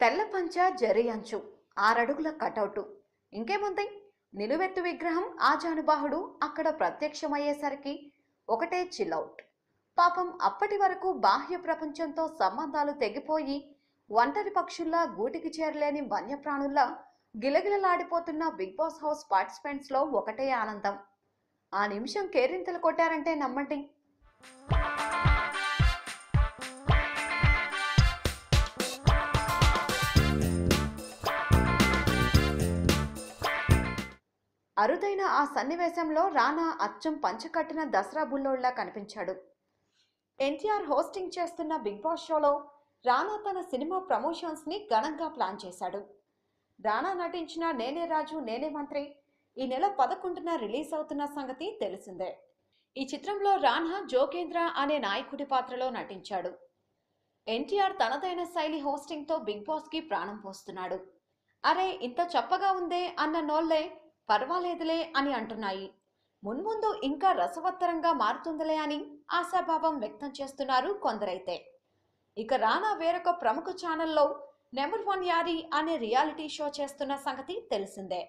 తెల్ల పంచ జరి అంచు, 6 అడుగుల కటౌటు, ఇంకేముంది? నిలువెత్తు విగ్రహం ఆజానుబాహుడు అక్కడ ప్రత్యక్షమయ్యేసరికి ఒకటే చిల్అవుట్. పాపం అప్పటి వరకు బాహ్య ప్రపంచంతో సంబంధాలు తెగిపోయి ఒంటరి పక్షుల్లా గూటికి చేరలేని వన్యప్రాణుల్లా గిలగిలలాడిపోతున్న బిగ్ బాస్ హౌస్ పార్టిసిపెంట్స్ లో ఒకటే ఆనందం. ఆ నిమిషం కేరింతలు కొట్టారంటే నమ్మండి. అరుదైన ఆ సన్నివేశంలో రానా అచ్చం పంచకట్టిన దసరా బుల్లోళ్లా కనిపించాడు. ఎన్టీఆర్ హోస్టింగ్ చేస్తున్న బిగ్ బాస్ షోలో రానా తన సినిమా ప్రమోషన్స్ ని ఘనంగా ప్లాన్ చేశాడు. రానా నటించిన నేనే రాజు నేనే మంత్రి ఈ నెల 11న రిలీజ్ అవుతున్న సంగతి తెలిసిందే. ఈ చిత్రంలో రానా జోగేంద్ర అనే నాయకుడి పాత్రలో నటించాడు. ఎన్టీఆర్ తనదైన శైలి హోస్టింగ్ తో బిగ్ బాస్ కి ప్రాణం పోస్తున్నాడు. అరే ఇంత చప్పగా ఉందే అన్న నోళ్లే పర్వాలేదులే అని అంటున్నాయి. మున్ముందు ఇంకా రసవత్తరంగా మారుతుందిలే అని ఆశాభావం వ్యక్తం చేస్తున్నారు కొందరైతే. ఇక రానా వేరొక ప్రముఖ ఛానల్లో నెంబర్ 1 యారీ అనే రియాలిటీ షో చేస్తున్న సంగతి తెలిసిందే.